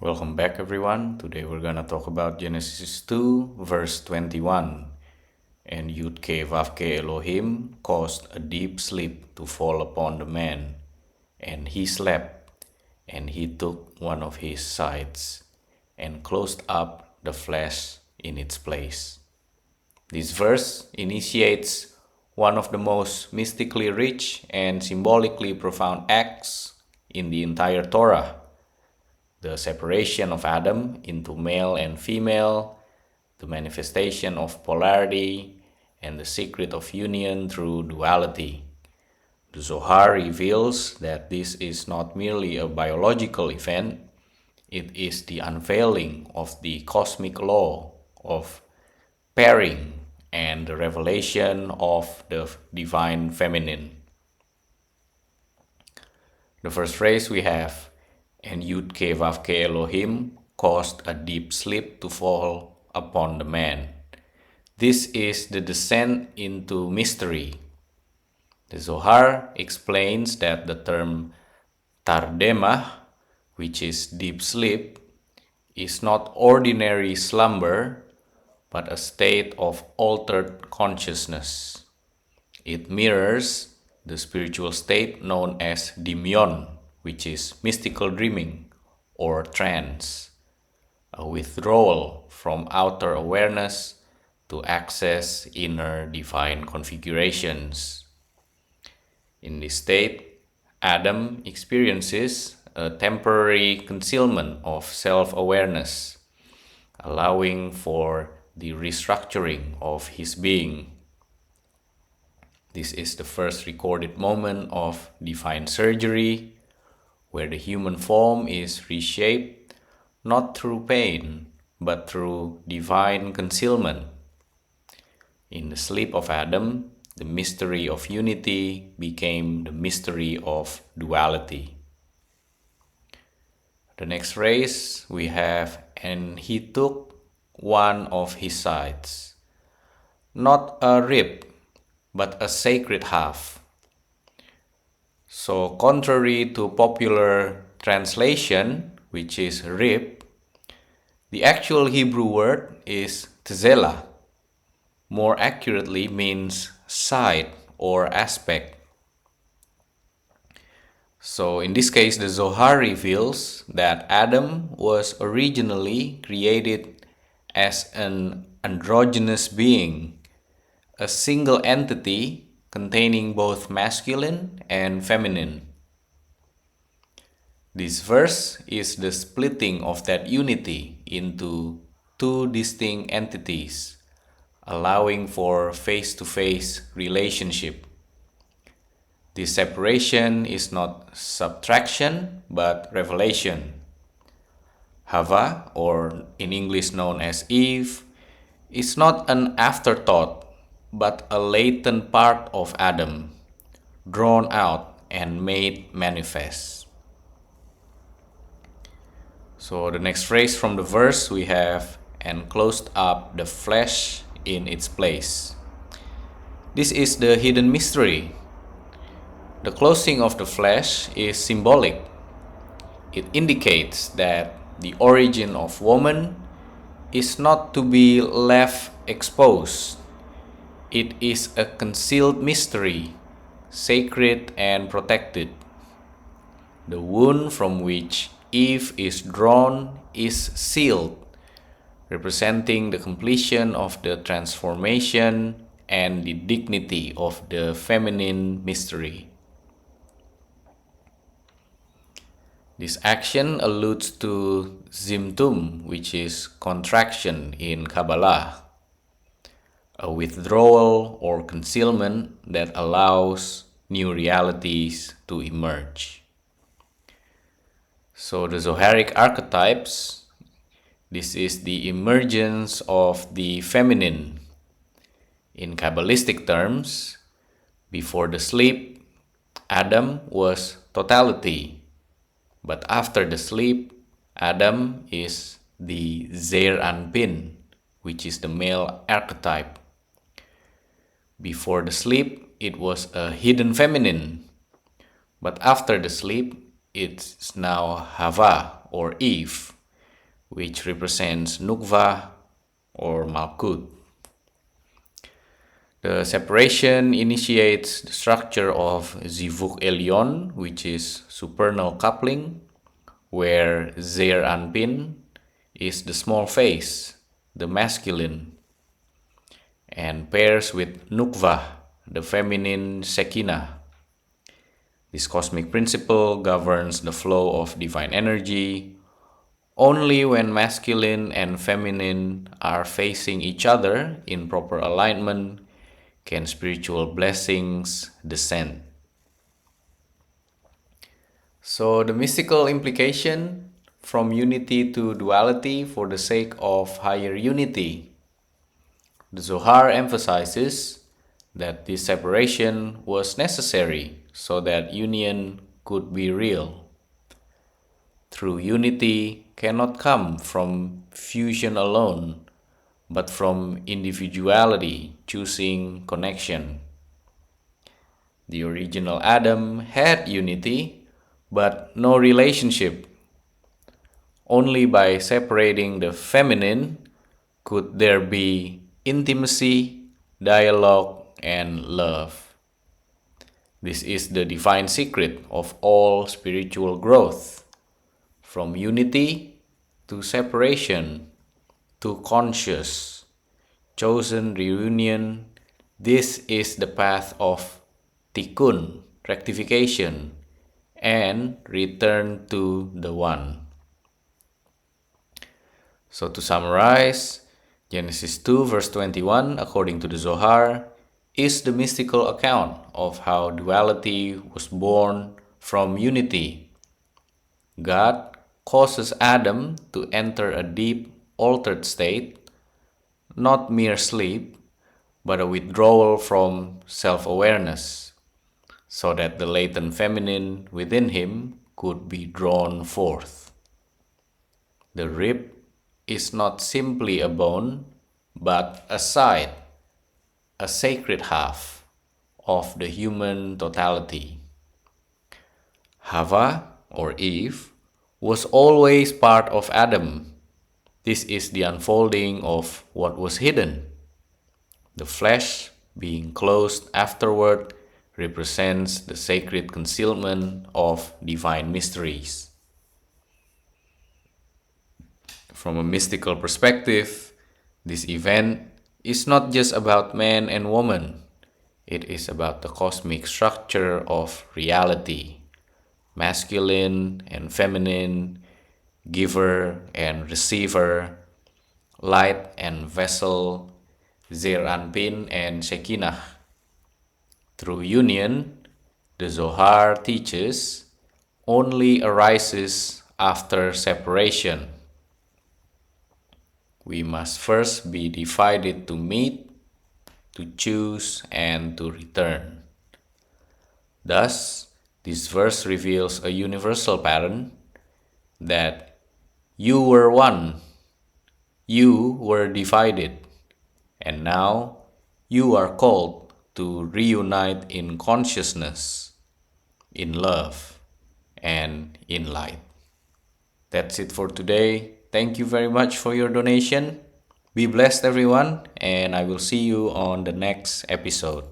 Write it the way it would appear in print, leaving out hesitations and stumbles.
Welcome back, everyone. Today we're gonna talk about Genesis 2, verse 21. And YHVH Elohim caused a deep sleep to fall upon the man, and he slept, and he took one of his sides, and closed up the flesh in its place. This verse initiates one of the most mystically rich and symbolically profound acts in the entire Torah: the separation of Adam into male and female, the manifestation of polarity, and the secret of union through duality. The Zohar reveals that this is not merely a biological event, it is the unveiling of the cosmic law of pairing and the revelation of the divine feminine. The first phrase we have, and YHVH Elohim caused a deep sleep to fall upon the man. This is the descent into mystery. The Zohar explains that the term tardemah, which is deep sleep, is not ordinary slumber, but a state of altered consciousness. It mirrors the spiritual state known as dimyon, which is mystical dreaming or trance, a withdrawal from outer awareness to access inner divine configurations. In this state, Adam experiences a temporary concealment of self-awareness, allowing for the restructuring of his being. This is the first recorded moment of divine surgery, where the human form is reshaped not through pain, but through divine concealment. In the sleep of Adam, the mystery of unity became the mystery of duality. The next phrase we have, and he took one of his sides. Not a rib, but a sacred half. So contrary to popular translation, which is rib, the actual Hebrew word is tzela. More accurately means side or aspect. So in this case, the Zohar reveals that Adam was originally created as an androgynous being, a single entity containing both masculine and feminine. This verse is the splitting of that unity into two distinct entities, allowing for face-to-face relationship. This separation is not subtraction, but revelation. Hava, or in English known as Eve, is not an afterthought, but a latent part of Adam, drawn out and made manifest. So the next phrase from the verse we have, and closed up the flesh in its place. This is the hidden mystery. The closing of the flesh is symbolic. It indicates that the origin of woman is not to be left exposed. It is a concealed mystery, sacred and protected. The wound from which Eve is drawn is sealed, representing the completion of the transformation and the dignity of the feminine mystery. This action alludes to zimtum, which is contraction in Kabbalah, a withdrawal or concealment that allows new realities to emerge. So the Zoharic archetypes, this is the emergence of the feminine. In Kabbalistic terms, before the sleep, Adam was totality, but after the sleep, Adam is the Zeir Anpin, which is the male archetype. Before the sleep, it was a hidden feminine, but after the sleep, it's now Hava or Eve, which represents Nukva or Malkut. The separation initiates the structure of Zivuk Elyon, which is supernal coupling, where Zeir Anpin is the small face, the masculine, and pairs with Nukva, the feminine Shekinah. This cosmic principle governs the flow of divine energy. Only when masculine and feminine are facing each other in proper alignment can spiritual blessings descend. So the mystical implication from unity to duality for the sake of higher unity. The Zohar emphasizes that this separation was necessary so that union could be real. True unity cannot come from fusion alone, but from individuality choosing connection. The original Adam had unity, but no relationship. Only by separating the feminine could there be intimacy, dialogue, and love. This is the divine secret of all spiritual growth, from unity to separation to conscious, chosen reunion. This is the path of tikkun, rectification, and return to the One. So to summarize, Genesis 2 verse 21, according to the Zohar, is the mystical account of how duality was born from unity. God causes Adam to enter a deep, altered state, not mere sleep, but a withdrawal from self-awareness, so that the latent feminine within him could be drawn forth. The rib is not simply a bone, but a side, a sacred half of the human totality. Hava, or Eve, was always part of Adam. This is the unfolding of what was hidden. The flesh, being closed afterward, represents the sacred concealment of divine mysteries. From a mystical perspective, this event is not just about man and woman. It is about the cosmic structure of reality, masculine and feminine, giver and receiver, light and vessel, Zeir Anpin and Shekinah. Through union, the Zohar teaches, only arises after separation. We must first be divided to meet, to choose, and to return. Thus, this verse reveals a universal pattern that you were one, you were divided, and now you are called to reunite in consciousness, in love, and in light. That's it for today. Thank you very much for your donation. Be blessed, everyone, and I will see you on the next episode.